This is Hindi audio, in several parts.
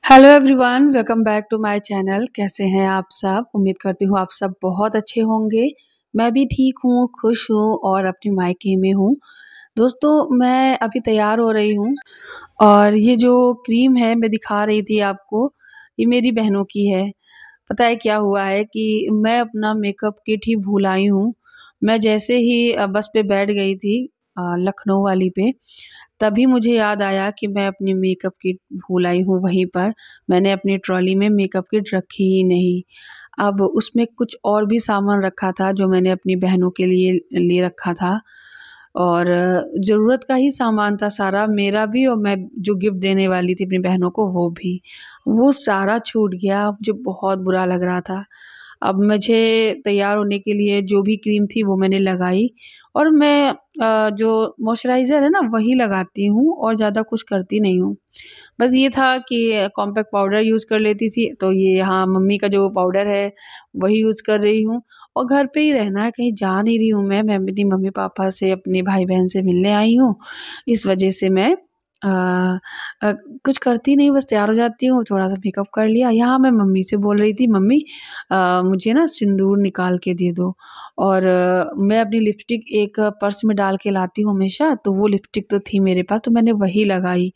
Hello everyone, welcome back to my channel. कैसे हैं आप सब? उम्मीद करती हूँ आप सब बहुत अच्छे होंगे। मैं भी ठीक हूँ, खुश हूँ और अपने मायके में हूँ। दोस्तों, मैं अभी तैयार हो रही हूँ और ये जो क्रीम है मैं दिखा रही थी आपको, ये मेरी बहनों की है। पता है क्या हुआ है कि मैं अपना मेकअप किट ही भूल आई हूँ। मैं जैसे ही बस पे बैठ गई थी लखनऊ वाली पे, तभी मुझे याद आया कि मैं अपनी मेकअप किट भूल आई हूँ वहीं पर। मैंने अपनी ट्रॉली में मेकअप किट रखी ही नहीं। अब उसमें कुछ और भी सामान रखा था जो मैंने अपनी बहनों के लिए ले रखा था और ज़रूरत का ही सामान था सारा, मेरा भी और मैं जो गिफ्ट देने वाली थी अपनी बहनों को वो भी। वो सारा छूट गया, मुझे बहुत बुरा लग रहा था। अब मुझे तैयार होने के लिए जो भी क्रीम थी वो मैंने लगाई और मैं जो मॉइस्चराइज़र है ना वही लगाती हूँ और ज़्यादा कुछ करती नहीं हूँ। बस ये था कि कॉम्पैक्ट पाउडर यूज़ कर लेती थी, तो ये हाँ, मम्मी का जो पाउडर है वही यूज़ कर रही हूँ और घर पे ही रहना है, कहीं जा नहीं रही हूँ मैं अपनी मम्मी-पापा से, अपने भाई-बहन से मिलने आई हूँ। इस वजह से मैं अ कुछ करती नहीं, बस तैयार हो जाती हूँ, थोड़ा-सा मेकअप कर लिया। यहाँ मैं मम्मी से बोल रही थी, मम्मी मुझे ना सिंदूर निकाल के दे दो और मैं अपनी लिपस्टिक एक पर्स में डाल के लाती हूँ हमेशा, तो वो लिपस्टिक तो थी मेरे पास, तो मैंने वही लगाई।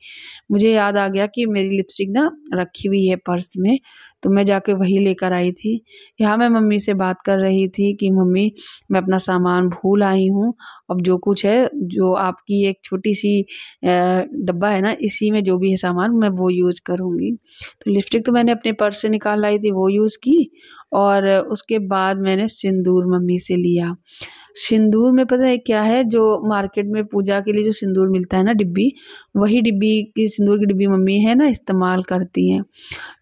मुझे याद आ गया कि मेरी लिपस्टिक ना रखी हुई है पर्स में, तो मैं जाके वही लेकर आई थी। यहाँ मैं मम्मी से बात कर रही थी कि मम्मी, मैं अपना सामान भूल आई हूँ, अब जो कुछ है, जो आपकी एक छोटी-सी डब्बा है ना, इसी में जो भी है सामान मैं वो यूज़ करूँगी। तो लिपस्टिक तो मैंने अपने पर्स से निकाल लाई थी, वो यूज़ की और उसके बाद मैंने सिंदूर मम्मी से लिया। सिंदूर में पता है क्या है, जो मार्केट में पूजा के लिए जो सिंदूर मिलता है ना डिब्बी, वही डिब्बी की सिंदूर की डिब्बी मम्मी है ना इस्तेमाल करती हैं।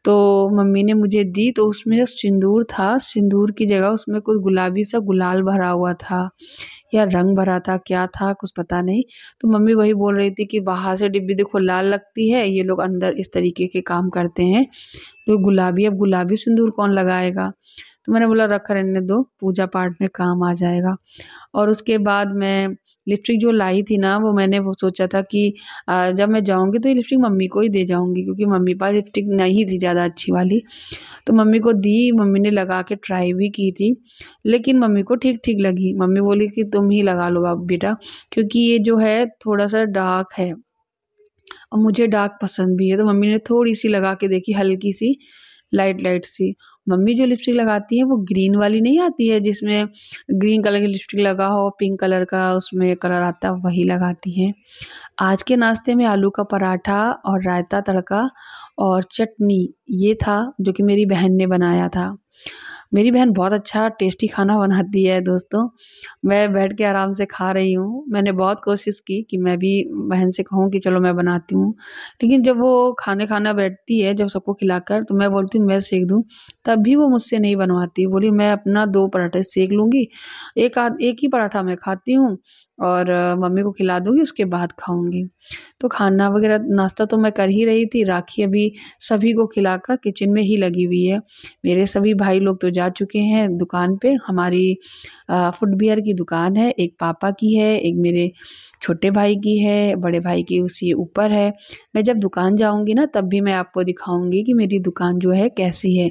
तो मम्मी ने मुझे दी, तो उसमें जो सिंदूर था, सिंदूर की जगह उसमें कुछ गुलाबी सा गुलाल भरा हुआ था या रंग भरा था, क्या था कुछ पता नहीं। तो मम्मी वही बोल रही थी कि बाहर से डिब्बी देखो लाल लगती है, ये लोग अंदर इस तरीके के काम करते हैं, जो गुलाबी, अब गुलाबी सिंदूर कौन लगाएगा? तो मैंने बोला रख रहने दो, पूजा पाठ में काम आ जाएगा। और उसके बाद मैं लिपस्टिक जो लाई थी ना, वो मैंने वो सोचा था कि जब मैं जाऊँगी तो ये लिपस्टिक मम्मी को ही दे जाऊँगी, क्योंकि मम्मी पास लिपस्टिक नहीं थी ज़्यादा अच्छी वाली। तो मम्मी को दी, मम्मी ने लगा के ट्राई भी की थी, लेकिन मम्मी को ठीक-ठीक लगी। मम्मी बोली कि तुम ही लगा लो अब बेटा, क्योंकि ये जो है थोड़ा-सा डार्क है और मुझे डार्क पसंद भी है। तो मम्मी ने थोड़ी-सी लगा के देखी, हल्की-सी, लाइट-लाइट सी। मम्मी जो लिपस्टिक लगाती हैं वो ग्रीन वाली नहीं आती है, जिसमें ग्रीन कलर की लिपस्टिक लगा हो, पिंक कलर का उसमें कलर आता है, वही लगाती हैं। आज के नाश्ते में आलू का पराठा और रायता तड़का और चटनी, ये था जो कि मेरी बहन ने बनाया था। मेरी बहन बहुत अच्छा टेस्टी खाना बनाती है दोस्तों। मैं बैठ के आराम से खा रही हूँ। मैंने बहुत कोशिश की कि मैं भी बहन से कहूँ कि चलो मैं बनाती हूँ। लेकिन जब वो खाना बैठती है, जब सबको खिलाकर, तो मैं बोलती हूँ मैं सेक दूँ, तब भी वो मुझसे नहीं बनवाती। बोली मैं अपना 2 पराठे सेक लूँगी, एक ही पराठा मैं खाती हूँ और मम्मी को खिला दूँगी, उसके बाद खाऊँगी। तो खाना वगैरह नाश्ता तो मैं कर ही रही थी, राखी अभी सभी को खिलाकर किचन में ही लगी हुई है। मेरे सभी भाई लोग तो जा चुके हैं दुकान पे। हमारी फुटवियर की दुकान है, एक पापा की है, एक मेरे छोटे भाई की है, बड़े भाई की उसी ऊपर है। मैं जब दुकान जाऊँगी ना तब भी मैं आपको दिखाऊँगी कि मेरी दुकान जो है कैसी है,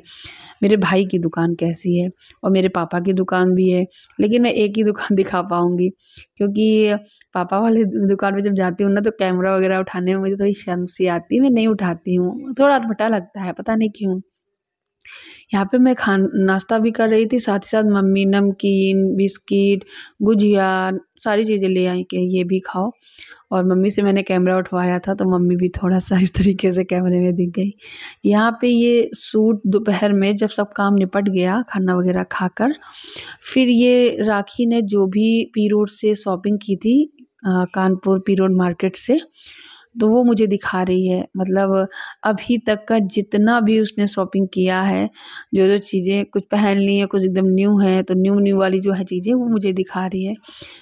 मेरे भाई की दुकान कैसी है और मेरे पापा की दुकान भी है। लेकिन मैं एक ही दुकान दिखा पाऊँगी, क्योंकि पापा वाली दुकान पे जब जाती हूँ ना तो कैमरा वगैरह उठाने में मुझे थोड़ी शर्म सी आती है, मैं नहीं उठाती हूँ। थोड़ा अटपटा लगता है, पता नहीं क्यों? यहाँ पे मैं नाश्ता भी कर रही थी, साथ ही साथ मम्मी नमकीन, बिस्किट, गुजिया, सारी चीज़ें ले आई कि ये भी खाओ। और मम्मी से मैंने कैमरा उठवाया था, तो मम्मी भी थोड़ा-सा इस तरीके से कैमरे में दिख गई। यहाँ पे ये सूट दोपहर में जब सब काम निपट गया, खाना वगैरह खाकर, फिर ये राखी ने जो भी पी रोड से शॉपिंग की थी, कानपुर पी रोड मार्केट से, तो वो मुझे दिखा रही है। मतलब अभी तक का जितना भी उसने शॉपिंग किया है, जो-जो चीज़ें कुछ पहन ली हैं, कुछ एकदम न्यू है, तो न्यू-न्यू वाली जो है चीज़ें वो मुझे दिखा रही है।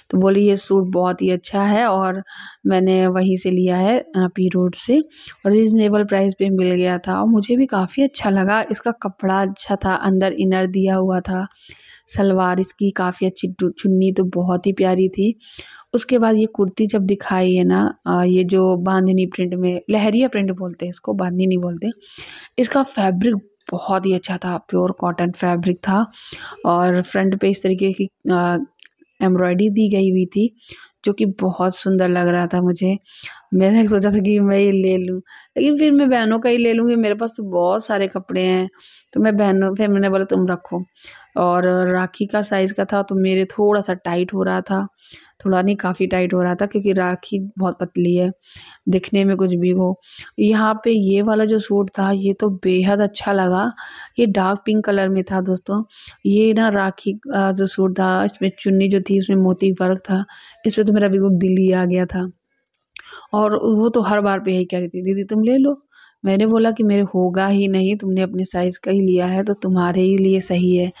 तो बोली ये सूट बहुत ही अच्छा है और मैंने वहीं से लिया है पी रोड से और रीज़नेबल प्राइस पे मिल गया था और मुझे भी काफ़ी अच्छा लगा। इसका कपड़ा अच्छा था, अंदर इनर दिया हुआ था, सलवार इसकी काफ़ी अच्छी, चुन्नी तो बहुत ही प्यारी थी। उसके बाद ये कुर्ती जब दिखाई है ना, ये जो बांधनी प्रिंट में, लहरिया प्रिंट बोलते हैं इसको, बांधनी नहीं बोलते। इसका फैब्रिक बहुत ही अच्छा था, प्योर कॉटन फैब्रिक था और फ्रंट पे इस तरीके की एम्ब्रॉयडरी दी गई हुई थी जो कि बहुत सुंदर लग रहा था मुझे। मैंने सोचा था कि मैं ये ले लूँ, लेकिन फिर मैं बहनों का ही ले लूँगी, मेरे पास तो बहुत सारे कपड़े हैं। तो मैं बहनों, फिर मैंने बोला तुम रखो। और राखी का साइज़ का था तो मेरे थोड़ा सा टाइट हो रहा था, थोड़ा नहीं काफ़ी टाइट हो रहा था क्योंकि राखी बहुत पतली है, दिखने में कुछ भी हो। यहाँ पे ये वाला जो सूट था ये तो बेहद अच्छा लगा। ये डार्क पिंक कलर में था दोस्तों। ये ना राखी का जो सूट था, इसमें चुन्नी जो थी उसमें मोती वर्क था। इस पे तो मेरा बिल्कुल दिल ही आ गया था। और वो तो हर बार पे यही कह रही थी, दीदी तुम ले लो। मैंने बोला कि मेरे होगा ही नहीं, तुमने अपने साइज़ का ही लिया है तो तुम्हारे ही लिए सही है।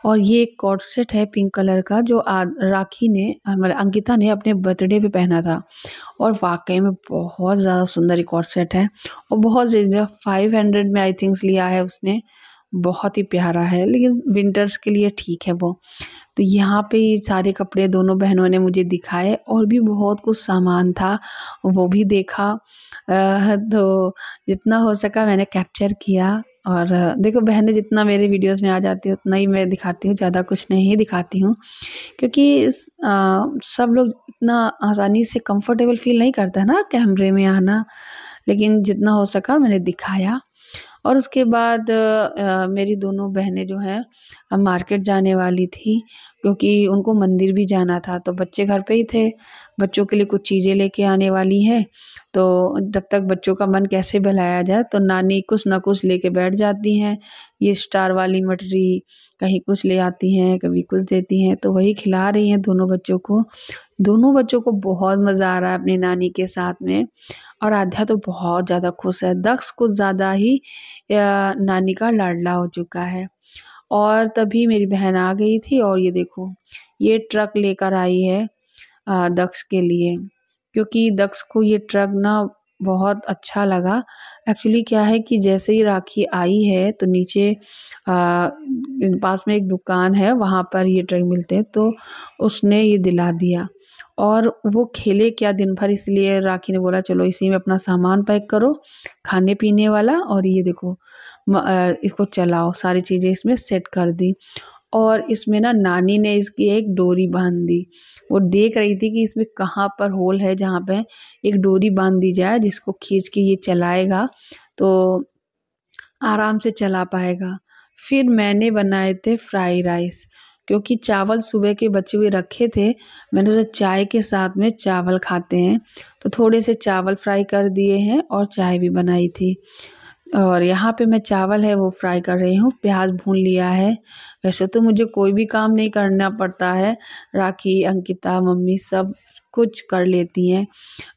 और ये एक कॉर्ड सेट है पिंक कलर का जो राखी ने, मतलब अंकिता ने अपने बर्थडे पे पहना था और वाकई में बहुत ज़्यादा सुंदर ये कॉर्ड सेट है और बहुत रीजनेबल, 500 में आई थिंक लिया है उसने। बहुत ही प्यारा है, लेकिन विंटर्स के लिए ठीक है वो। तो यहाँ पे ये सारे कपड़े दोनों बहनों ने मुझे दिखाए और भी बहुत कुछ सामान था, वो भी देखा। तो जितना हो सका मैंने कैप्चर किया। और देखो बहनें जितना मेरे वीडियोस में आ जाती है उतना ही मैं दिखाती हूँ, ज़्यादा कुछ नहीं दिखाती हूँ क्योंकि सब लोग इतना आसानी से कंफर्टेबल फील नहीं करता है ना कैमरे में आना, लेकिन जितना हो सका मैंने दिखाया। और उसके बाद मेरी दोनों बहनें जो हैं मार्केट जाने वाली थी क्योंकि उनको मंदिर भी जाना था, तो बच्चे घर पे ही थे, बच्चों के लिए कुछ चीज़ें लेके आने वाली हैं। तो जब तक बच्चों का मन कैसे बहलाया जाए तो नानी कुछ ना कुछ लेके बैठ जाती हैं। ये स्टार वाली मटरी, कहीं कुछ ले आती हैं, कभी कुछ देती हैं, तो वही खिला रही हैं दोनों बच्चों को। दोनों बच्चों को बहुत मज़ा आ रहा है अपनी नानी के साथ में। और आध्या तो बहुत ज़्यादा खुश है, दक्ष कुछ ज़्यादा ही नानी का लाडला हो चुका है। और तभी मेरी बहन आ गई थी और ये देखो ये ट्रक लेकर आई है दक्ष के लिए, क्योंकि दक्ष को ये ट्रक ना बहुत अच्छा लगा। एक्चुअली क्या है कि जैसे ही राखी आई है तो नीचे पास में एक दुकान है, वहाँ पर ये ट्रक मिलते हैं, तो उसने ये दिला दिया। और वो खेले क्या दिन भर, इसलिए राखी ने बोला चलो इसी में अपना सामान पैक करो खाने पीने वाला, और ये देखो इसको चलाओ, सारी चीज़ें इसमें सेट कर दी। और इसमें ना नानी ने इसकी एक डोरी बांध दी। वो देख रही थी कि इसमें कहाँ पर होल है जहाँ पे एक डोरी बांध दी जाए जिसको खींच के ये चलाएगा तो आराम से चला पाएगा। फिर मैंने बनाए थे फ्राई राइस, क्योंकि चावल सुबह के बचे हुए रखे थे, मैंने सोचा चाय के साथ में चावल खाते हैं, तो थोड़े से चावल फ्राई कर दिए हैं और चाय भी बनाई थी। और यहाँ पे मैं चावल है वो फ्राई कर रही हूँ, प्याज भून लिया है। वैसे तो मुझे कोई भी काम नहीं करना पड़ता है, राखी, अंकिता, मम्मी सब कुछ कर लेती हैं।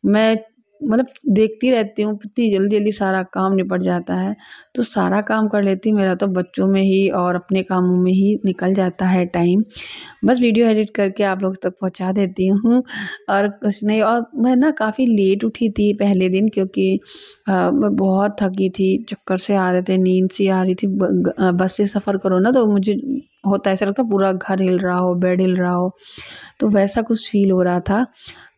मैं मतलब देखती रहती हूँ कितनी जल्दी जल्दी सारा काम निपट जाता है, तो सारा काम कर लेती हूँ। मेरा तो बच्चों में ही और अपने कामों में ही निकल जाता है टाइम। बस वीडियो एडिट करके आप लोग तक पहुँचा देती हूँ और कुछ नहीं। और मैं ना काफ़ी लेट उठी थी पहले दिन, क्योंकि मैं बहुत थकी थी, चक्कर से आ रहे थे, नींद सी आ रही थी। बस से सफ़र करो ना तो मुझे होता है ऐसा लगता है पूरा घर हिल रहा हो, बेड हिल रहा हो, तो वैसा कुछ फील हो रहा था।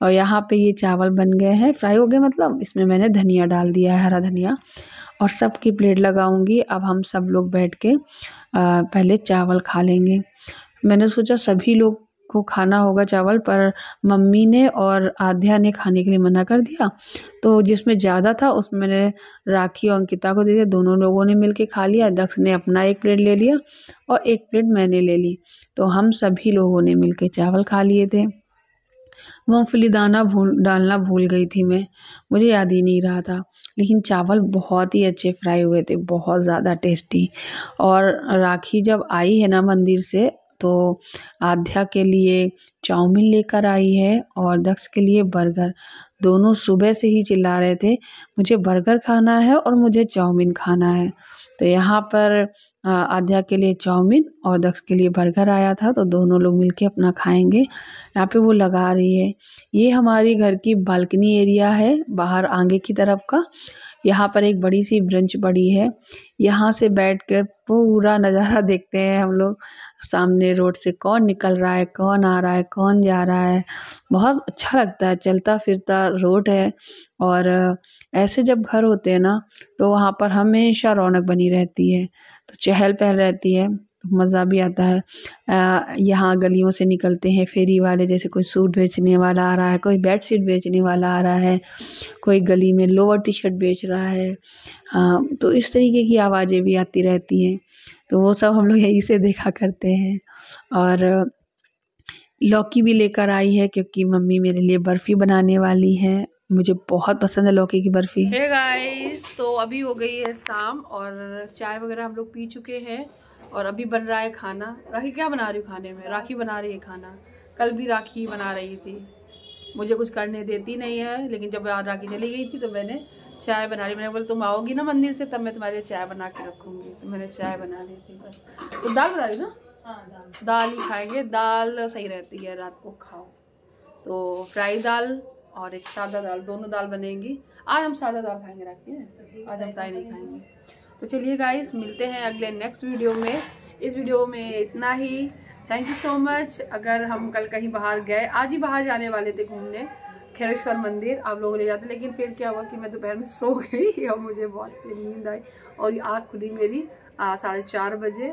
और यहाँ पे ये चावल बन गए हैं, फ्राई हो गए, मतलब इसमें मैंने धनिया डाल दिया है, हरा धनिया, और सबकी प्लेट लगाऊंगी। अब हम सब लोग बैठ के पहले चावल खा लेंगे। मैंने सोचा सभी लोग को खाना होगा चावल, पर मम्मी ने और आध्या ने खाने के लिए मना कर दिया, तो जिसमें ज़्यादा था उसमें मैंने राखी और अंकिता को दे दिया। दोनों लोगों ने मिलके खा लिया, दक्ष ने अपना एक प्लेट ले लिया और एक प्लेट मैंने ले ली, तो हम सभी लोगों ने मिलके चावल खा लिए थे। मूंगफली दाना डालना भूल गई थी मैं, मुझे याद ही नहीं रहा था, लेकिन चावल बहुत ही अच्छे फ्राई हुए थे, बहुत ज़्यादा टेस्टी। और राखी जब आई है ना मंदिर से, तो आध्या के लिए चाउमीन लेकर आई है और दक्ष के लिए बर्गर। दोनों सुबह से ही चिल्ला रहे थे मुझे बर्गर खाना है और मुझे चाउमीन खाना है। तो यहाँ पर आध्या के लिए चाउमीन और दक्ष के लिए बर्गर आया था, तो दोनों लोग मिलके अपना खाएंगे। यहाँ पे वो लगा रही है, ये हमारी घर की बालकनी एरिया है, बाहर आगे की तरफ का। यहाँ पर एक बड़ी सी ब्रेंच पड़ी है, यहाँ से बैठ कर पूरा नज़ारा देखते हैं हम लोग। सामने रोड से कौन निकल रहा है, कौन आ रहा है, कौन जा रहा है। बहुत अच्छा लगता है, चलता फिरता रोड है। और ऐसे जब घर होते हैं ना तो वहाँ पर हमेशा रौनक बनी रहती है, तो चहल पहल रहती है, मज़ा भी आता है। यहाँ गलियों से निकलते हैं फेरी वाले, जैसे कोई सूट बेचने वाला आ रहा है, कोई बेडशीट बेचने वाला आ रहा है, कोई गली में लोअर टी शर्ट बेच रहा है। तो इस तरीके की आवाज़ें भी आती रहती हैं, तो वो सब हम लोग यहीं से देखा करते हैं। और लौकी भी लेकर आई है क्योंकि मम्मी मेरे लिए बर्फ़ी बनाने वाली है, मुझे बहुत पसंद है लौकी की बर्फ़ी। हे गाइस, तो अभी हो गई है शाम और चाय वगैरह हम लोग पी चुके हैं और अभी बन रहा है खाना। राखी क्या बना रही हूँ खाने में? राखी बना रही है खाना। कल भी राखी बना रही थी, मुझे कुछ करने देती नहीं है, लेकिन जब आज राखी चली गई थी तो मैंने चाय बना रही। मैंने बोला तुम आओगी ना मंदिर से तब मैं तुम्हारे लिए चाय बना के रखूँगी, तो मैंने चाय बना ली थी बस। तो दाल बना रही ना? हाँ, दाल ही खाएंगे, दाल सही रहती है रात को खाओ। तो फ्राई दाल और एक सादा दाल, दोनों दाल बनेंगी। आज हम सादा दाल खाएंगे राखी में, आज हम फ्राई नहीं खाएंगे। तो चलिए गाइस, मिलते हैं अगले नेक्स्ट वीडियो में। इस वीडियो में इतना ही। Thank you so much. अगर हम कल कहीं बाहर गए, आज ही बाहर जाने वाले थे घूमने खैरेश्वर मंदिर, आप लोग ले जाते, लेकिन फिर क्या हुआ कि मैं दोपहर में सो गई और मुझे बहुत नींद आई और आँख खुली मेरी 4:30 बजे।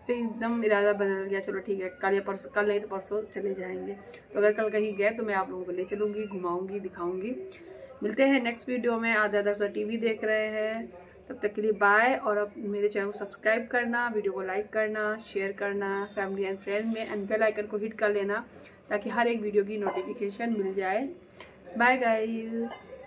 फिर एकदम इरादा बदल गया, चलो ठीक है कल या परसों, कल नहीं तो परसों चले जाएंगे। तो अगर कल कहीं गए तो मैं आप लोगों को ले चलूँगी, घुमाऊँगी, दिखाऊँगी। मिलते हैं नेक्स्ट वीडियो में। आधा आधा टीवी देख रहे हैं, तब तक के लिए बाय। और अब मेरे चैनल को सब्सक्राइब करना, वीडियो को लाइक करना, शेयर करना फैमिली एंड फ्रेंड में, एंड बेल आइकन को हिट कर लेना ताकि हर एक वीडियो की नोटिफिकेशन मिल जाए। Bye guys.